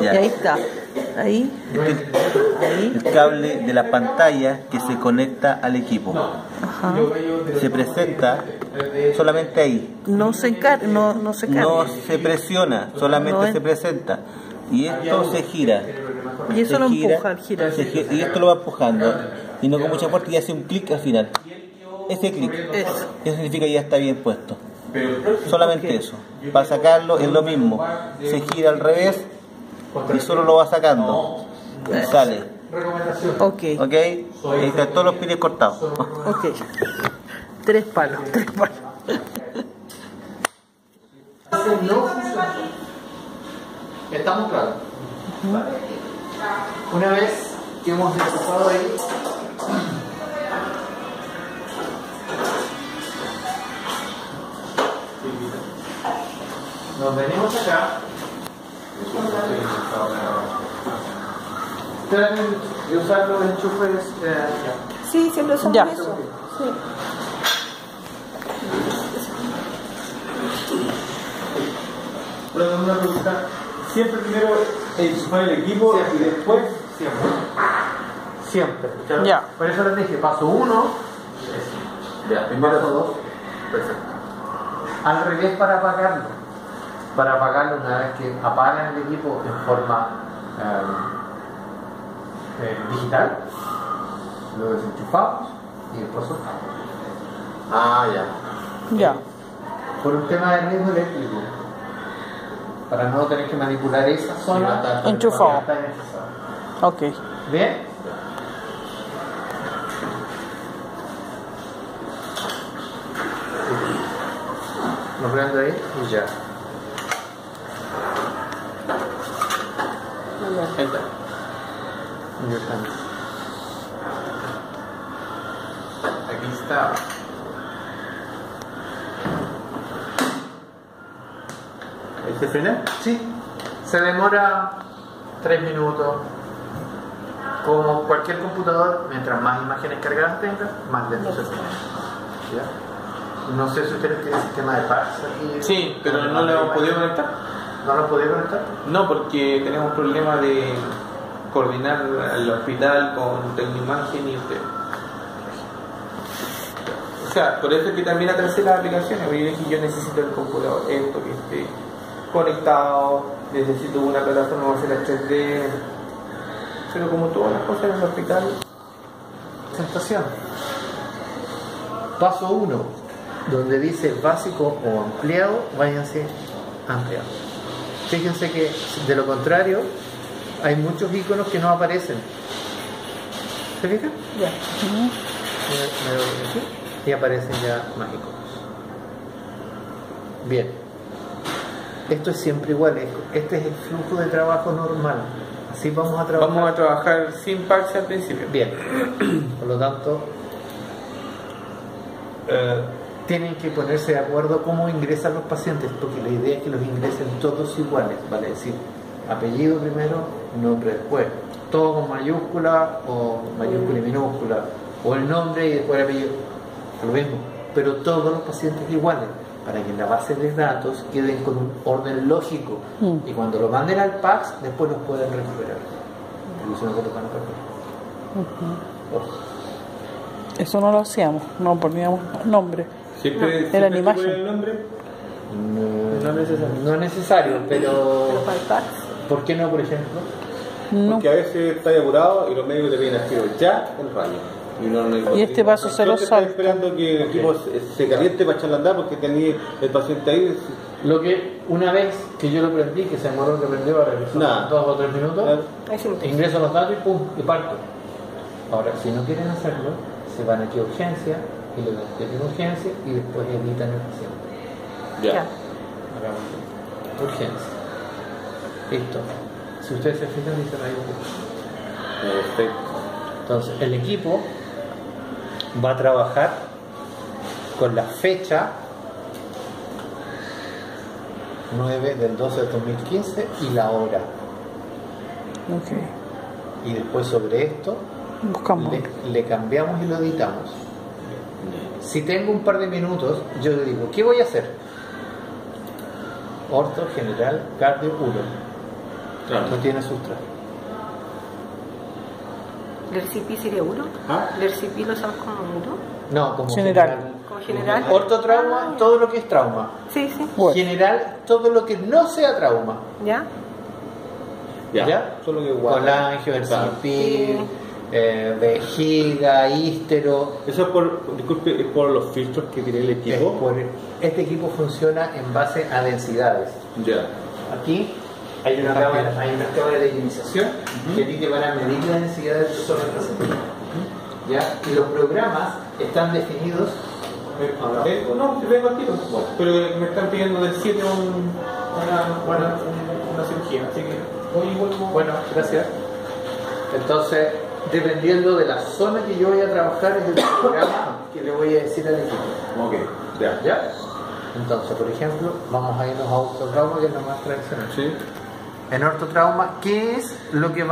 Y ahí está. Ahí. El cable de la pantalla que se conecta al equipo. Ajá. Se presenta solamente ahí. No se carga. No se presiona, solamente se presenta. Y esto se gira. Y eso lo empuja, gira. Y esto lo va empujando. Y no con mucha fuerza y hace un clic al final. Ese clic. Eso significa que ya está bien puesto. Solamente eso. Para sacarlo es lo mismo. Se gira al revés y solo lo va sacando. Y sale. Ok. ¿Ok? Ahí están todos los pines cortados. Ok. 3 palos. Estamos claros. Una vez que hemos empezado ahí, nos venimos acá. Traten de usar los enchufes. Sí, siempre usamos Ya. eso. Sí. Una pregunta. Siempre primero enchufar el equipo y después. Siempre. Ya. Por eso les dije, paso 1, Primero paso 2. Perfecto. Al revés para apagarlo. Para apagarlo una vez que apagan el equipo en forma digital, lo desenchufamos y después soltamos. Ah, ya. Ya. Por un tema de riesgo eléctrico, para no tener que manipular esa zona. Enchufado. Está necesario. Ok. ¿Bien? Lo prendo ahí y ya. Entra. Ya está. Aquí está. ¿Se frena? Sí, se demora 3 minutos. Como cualquier computador, mientras más imágenes cargadas tenga, más lento se pone. ¿Ya? No sé si ustedes tienen sistema de fax aquí. Sí, pero no lo hemos podido conectar. ¿No lo podía conectar? No, porque tenemos problema de coordinar el hospital con Tecnoimagen y usted. O sea, por eso es que también atrasé las aplicaciones, porque yo necesito el computador, esto que esté conectado, necesito una plataforma para hacer la 3D, pero como todas las cosas en el hospital. Presentación. Paso 1, donde dice básico o ampliado, váyanse a ampliado. Fíjense que de lo contrario hay muchos iconos que no aparecen. ¿Se fijan? Ya. Me doy aquí y aparecen ya más iconos. Bien. Esto es siempre igual. Este es el flujo de trabajo normal. Así vamos a trabajar. Vamos a trabajar sin parche al principio. Bien. Por lo tanto, tienen que ponerse de acuerdo cómo ingresan los pacientes, porque la idea es que los ingresen todos iguales, vale decir, apellido primero, nombre después, todo con mayúscula o mayúscula y minúscula, o el nombre y después el apellido, lo mismo, pero todos los pacientes iguales, para que en la base de datos queden con un orden lógico, y cuando lo manden al PACS, después los pueden recuperar. Porque si no, lo van a perder. Eso no lo hacíamos, no poníamos nombre. Siempre Era en siempre imagen. poner el nombre. No es necesario. No es necesario, pero Pero para el fax. ¿por qué no, por ejemplo? No. Porque a veces está apurado y los médicos te piden activo ya el baño. Y este paso se lo Estás salta. esperando que el equipo se caliente para echarle a andar porque tenía el paciente ahí. Lo que una vez que yo lo prendí, que se demoró que prendió, revisó Nada. 2 o 3 minutos, Ahí sí lo tengo. ingreso los datos y pum, y parto. Ahora, si no quieren hacerlo, se van aquí a urgencia y le dan clic en urgencia y después editan el paciente. Ya. Hagamos urgencia. Listo. Si ustedes se fijan, dicen ahí Perfecto. entonces, el equipo va a trabajar con la fecha 9 del 12 del 2015 y la hora. Ok. Y después sobre esto Buscamos. le cambiamos y lo editamos. Si tengo un par de minutos, yo le digo, ¿qué voy a hacer? orto, general, cardio, uro. Claro. No tiene sustrato. ¿El RCP sería uno? ¿Ah? ¿El RCP lo usamos como uno? No, como General. ¿Como general? Ortotrauma, todo lo que es trauma. Sí, sí. Bueno. General, todo lo que no sea trauma. ¿Ya? ¿Ya? Solo que guarda. Colangio, Claro. RCP, vejiga, ístero. Eso es por, disculpe, es por los filtros que tiene el equipo. Este equipo funciona en base a densidades. Ya. Aquí hay una cámara de ionización que aquí te van a medir la densidad de tu zona receptiva. ¿Ya? Y los programas están definidos. No, te vengo al tiro. Pero me están pidiendo del 7 una cirugía, así que hoy vuelvo. Bueno, gracias. Entonces, dependiendo de la zona que yo voy a trabajar, es el programa que le voy a decir al equipo. Ok, ya. ¿Ya? Entonces, por ejemplo, vamos a irnos a ortotrauma, que es lo más tradicional. Sí. En ortotrauma, ¿qué es lo que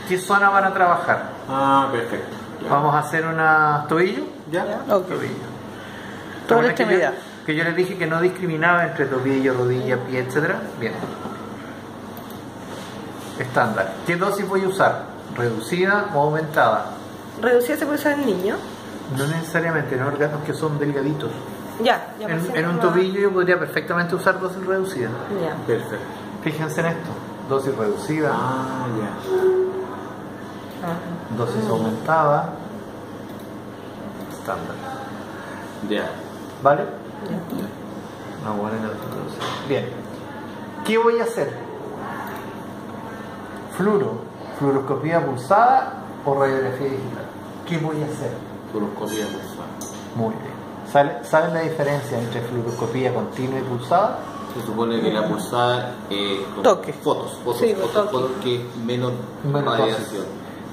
qué zona van a trabajar? Ah, perfecto. Ya. Vamos a hacer una tobillo. ¿Ya? Ok. Tobillo. Toda la ¿Recuerdan que extremidad. que yo les dije que no discriminaba entre tobillo, rodilla, pie, etcétera? Bien. Estándar. ¿Qué dosis voy a usar? ¿Reducida o aumentada? ¿Reducida se puede usar en niño? No necesariamente, en órganos que son delgaditos. Ya, ya. En un tobillo yo podría perfectamente usar dosis reducida. Ya. Perfecto. Fíjense en esto. Dosis reducida, Ah, ya. Ajá. dosis aumentada, estándar. Ya. ¿Vale? Una buena dosis reducida. Bien. ¿Qué voy a hacer? Fluoroscopía pulsada o radiografía digital. ¿Qué voy a hacer? Fluoroscopía pulsada. Muy bien. ¿Saben la diferencia entre fluoroscopía continua y pulsada? Se supone que la pulsada con Toque. fotos, Sí, fotos toque. que menos Menos radiación.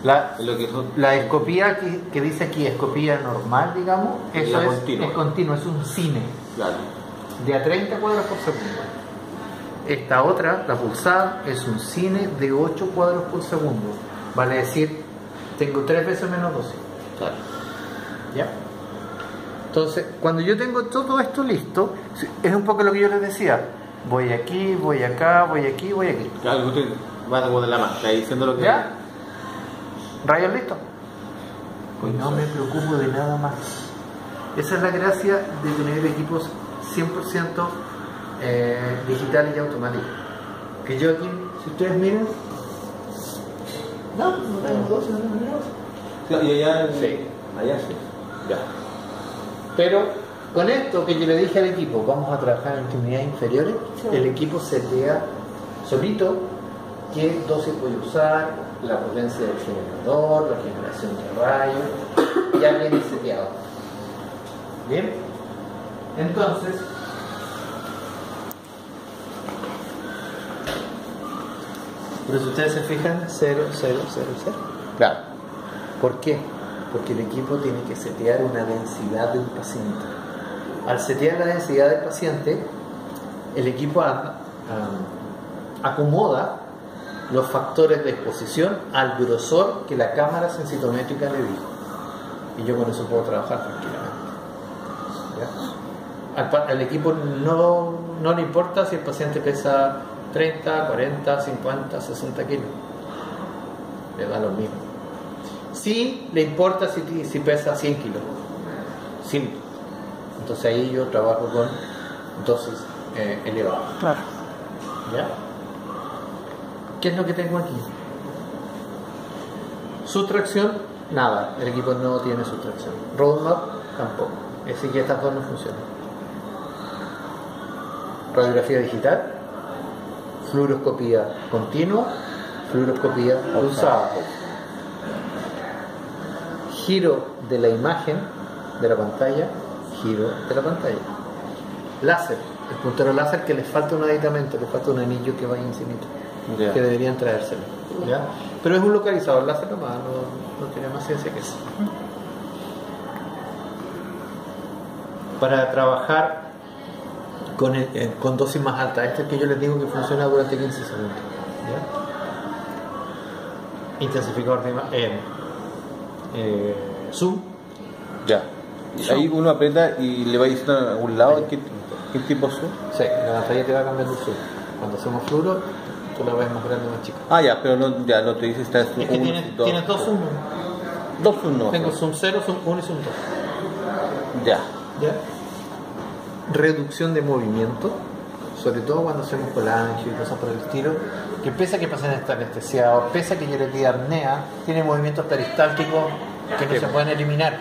La, Es lo que son. la escopía que dice aquí, escopía normal, digamos, eso La es continua. es continua, es un cine Claro. de a 30 cuadros por segundo. Esta otra, la pulsada, es un cine de 8 cuadros por segundo. Vale decir, tengo 3 veces menos dosis. Claro. ¿Ya? Entonces, cuando yo tengo todo esto listo, es un poco lo que yo les decía. Voy aquí, voy acá, voy aquí, voy aquí. Claro, usted va como de la mano, está diciendo lo que. ¿Ya? ¿Rayos listo? Pues no me preocupo de nada más. Esa es la gracia de tener equipos 100% digitales y automáticos. Que yo aquí, si ustedes miran, no tengo dosis, no tengo dosis. Claro, y allá. Sí. Allá sí. Ya. Pero con esto que yo le dije al equipo, vamos a trabajar en extremidades inferiores, Sí. el equipo setea solito qué dosis voy a usar, la potencia del generador, la generación de rayos, ya viene seteado. Bien, entonces, pero si ustedes se fijan, 0, 0, 0, 0. Claro. ¿Por qué? Porque el equipo tiene que setear una densidad del paciente. Al setear la densidad del paciente, el equipo acomoda los factores de exposición al grosor que la cámara sensitométrica le dijo. Y yo con eso puedo trabajar tranquilamente. ¿Ya? Al equipo no le importa si el paciente pesa 30, 40, 50, 60 kilos. Le da lo mismo. Sí le importa si pesa 100 kilos. Sí. Entonces ahí yo trabajo con dosis elevadas. Claro. ¿Ya? ¿Qué es lo que tengo aquí? Sustracción, nada. El equipo no tiene sustracción. Roadmap, tampoco. Es decir, que estas dos no funcionan. Radiografía digital, fluoroscopía continua, fluoroscopía pulsada. Giro de la imagen de la pantalla, giro de la pantalla. Láser, el puntero láser que les falta un aditamento, les falta un anillo que vaya encima, Ya. que deberían traérselo. ¿Ya? Pero es un localizador láser nomás, no tiene más ciencia que eso. Para trabajar con dosis más alta, este es que yo les digo que funciona durante 15 segundos. ¿Ya? Intensificador de imagen. Zoom. Ya. Ahí uno aprieta y le va diciendo a algún lado que ¿El tipo zoom? Sí, la pantalla te va cambiando el zoom. Cuando hacemos fluoro, tú la ves más grande o más chica. Ah, ya, pero no, ya no te dice está zoom Es que 1, tienes dos zoom. Dos zoom no. Tengo zoom 0, zoom 1 y zoom 2. Ya. ¿Ya? Reducción de movimiento, sobre todo cuando hacemos colange y cosas por el estilo, que pese a que pasen estar anestesiados, pese a que yo le pida apnea, tiene movimientos peristálticos que no se pueden eliminar.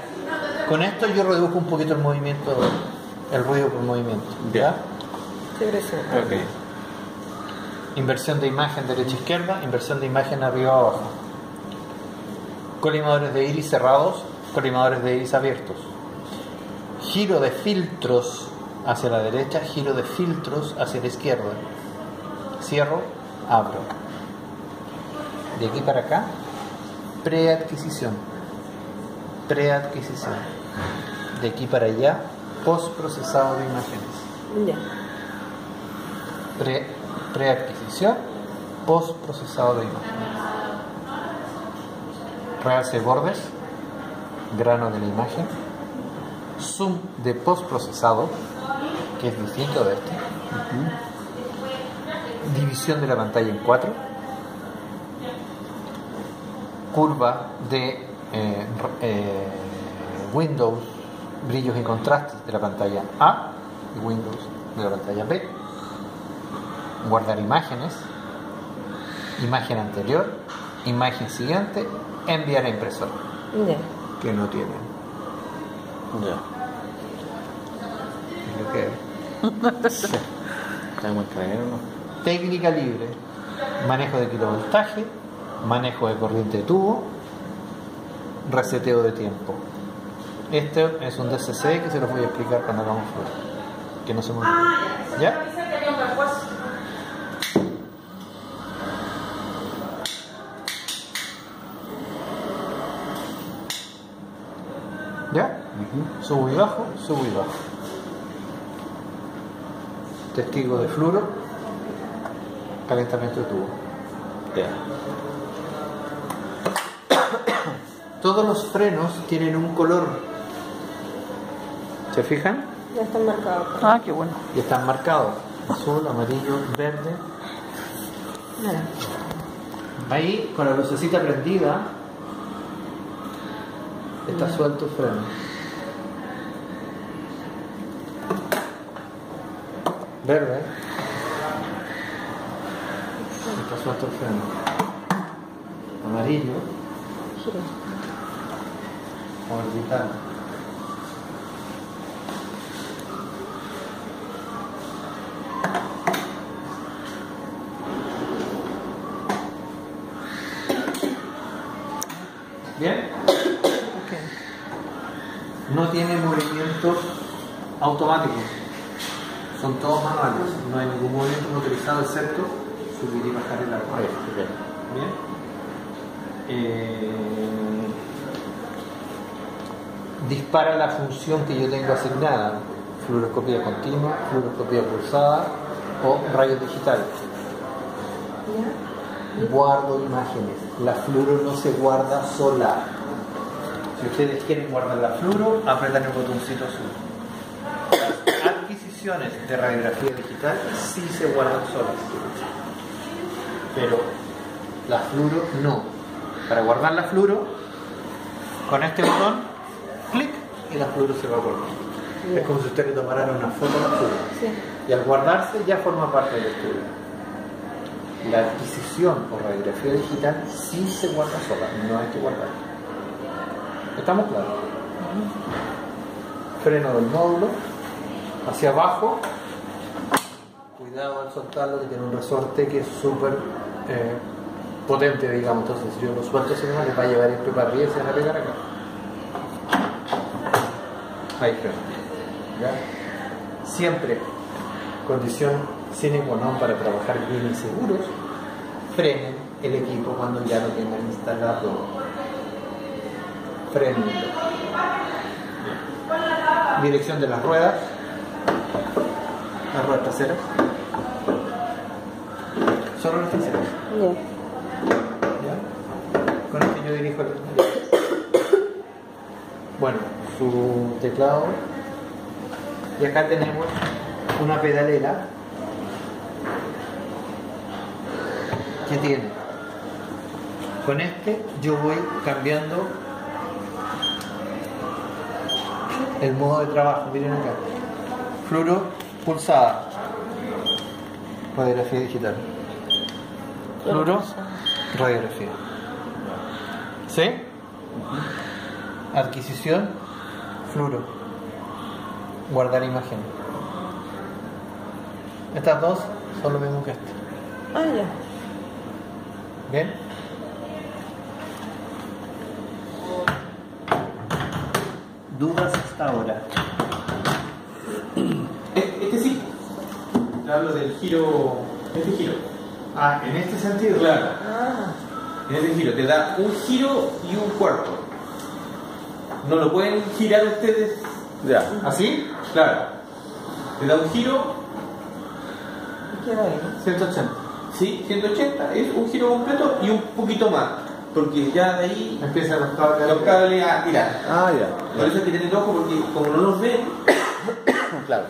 Con esto yo reduzco un poquito el movimiento, el ruido por movimiento. ¿Ya? Ok. Inversión de imagen derecha-izquierda, inversión de imagen arriba-abajo. Colimadores de iris cerrados, colimadores de iris abiertos. Giro de filtros hacia la derecha, giro de filtros hacia la izquierda. Cierro, abro. De aquí para acá, preadquisición. Preadquisición. De aquí para allá, postprocesado de imágenes. Ya. Preadquisición, postprocesado de imágenes. Realce de bordes, grano de la imagen, zoom de postprocesado, que es distinto de este, división de la pantalla en 4, curva de Windows, brillos y contrastes de la pantalla A y Windows de la pantalla B, guardar imágenes, imagen anterior, imagen siguiente, enviar a impresora, Ya. que no tienen. Ya. Es lo que es. Tenemos que traer, ¿no? Técnica libre, manejo de kilovoltaje, manejo de corriente de tubo, reseteo de tiempo. Este es un DCC que se los voy a explicar cuando hagamos flujo, que no se me olvide. ¿Ya? ¿Ya? Subo y bajo, subo y bajo. Testigo de fluoro, calentamiento de tubo. Ya. Todos los frenos tienen un color. ¿Se fijan? Ya están marcados. Ah, qué bueno. Y están marcados. Azul, amarillo, verde. Nada. Ahí, con la lucecita prendida, está suelto el freno. Verde. Está suelto el freno. Amarillo. Gira. Orbital. ¿Bien? No tiene movimientos automáticos. Son todos manuales. No hay ningún movimiento motorizado excepto subir y bajar el arco. Bien. Dispara la función que yo tengo asignada: fluoroscopía continua, fluoroscopía pulsada o rayos digitales. Guardo imágenes. La fluoro no se guarda sola. Si ustedes quieren guardar la fluoro, apretan el botoncito azul. Las adquisiciones de radiografía digital sí se guardan solas, pero la fluoro no. Para guardar la fluoro, con este botón, clic, y la fluoro se va a guardar. Es como si ustedes tomaran una foto de la fluoro. Sí. Y al guardarse ya forma parte del estudio. La adquisición o radiografía digital sí se guarda sola, no hay que guardar. ¿Estamos claros? Freno del módulo, hacia abajo. Cuidado al soltarlo, que tiene un resorte que es súper potente, digamos. Entonces, si yo lo suelto así nomás, les va a llevar esto para arriba y se van a pegar acá. Ahí freno. ¿Ya? Siempre, condición sine qua non para trabajar bien y seguros, frenen el equipo cuando ya lo tengan instalado. Frenen. Dirección de las ruedas traseras. Solo las traseras. ¿Ya? Con esto yo dirijo el. Bueno, su teclado. Y acá tenemos una pedalera que tiene. Con este yo voy cambiando el modo de trabajo. Miren acá. Fluoro pulsada. Radiografía digital. Fluoro, radiografía. ¿Sí? Adquisición, fluoro. Guardar imagen. Estas dos son lo mismo que este. Ah, ya. ¿Bien? ¿Dudas hasta ahora? Este sí. Te hablo del giro. Este giro. Ah, en este sentido. Claro. Ah, En este giro. Te da un giro y un cuarto. ¿No lo pueden girar ustedes Ya. así? Claro. Te da un giro. ¿qué era ahí? 180. Sí, 180. Es un giro completo y un poquito más. Porque ya de ahí Empiezan los cables. los cables a tirar. Ah, ya. Por eso hay que tener ojo porque como no los ven, Claro.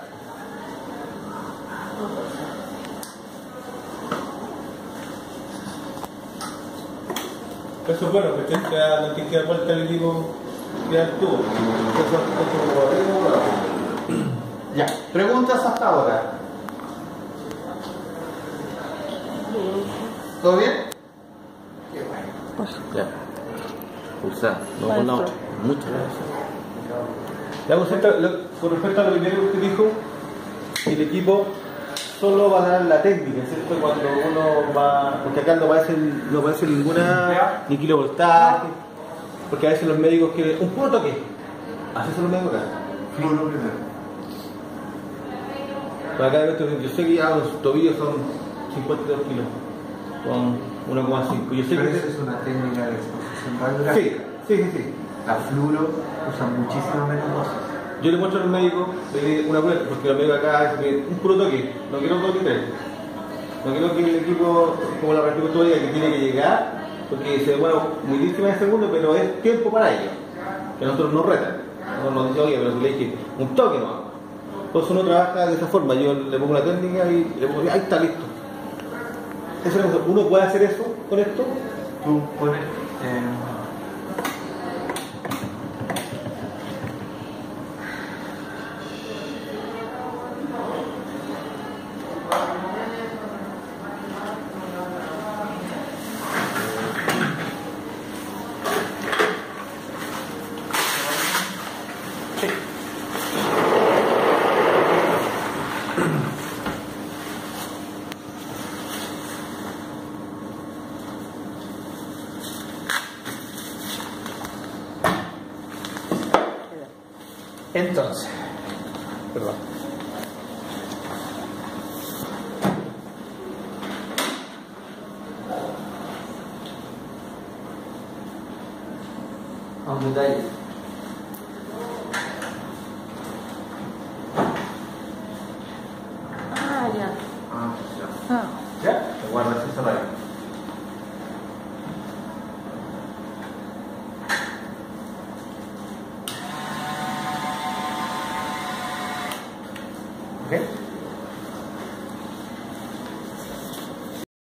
Eso es bueno, que no te queda vuelta el equipo queda el tubo. Ya. Preguntas hasta ahora. ¿Todo bien? Qué bueno. Ya. Pulsar. No Maestro. con la otra. Muchas gracias. Ya, con respecto a lo primero que usted dijo, el equipo solo va a dar la técnica, ¿cierto? Cuando uno va, porque acá no aparece ninguna, ni kilovoltaje, porque a veces los médicos quieren un puro toque, así son los médicos acá. Fluoro primero. Pero acá yo sé que ya los tobillos son 52 kilos, con 1,5. Yo sé Pero que eso es una técnica de exposición radiográfica. sí. La fluoro usa muchísimo menos dosis. Yo le muestro al médico una prueba, porque los médicos acá es que un puro toque, no quiero toque tres. No quiero que el equipo, como la respuesta todavía, que tiene que llegar, porque se demora muchísimas de segundos, pero es tiempo para ellos. Que nosotros nos retan. No nos dicen, oye, pero si le dije un toque no. Entonces uno trabaja de esa forma, yo le pongo la técnica y le pongo, ahí está listo. Eso es la cosa. ¿Uno puede hacer eso con esto? Tú pones. Entonces, Perdón. a un detalle. Ah, ya. Ah. ¿Ya? Te guardas esa raya. ¿Ok?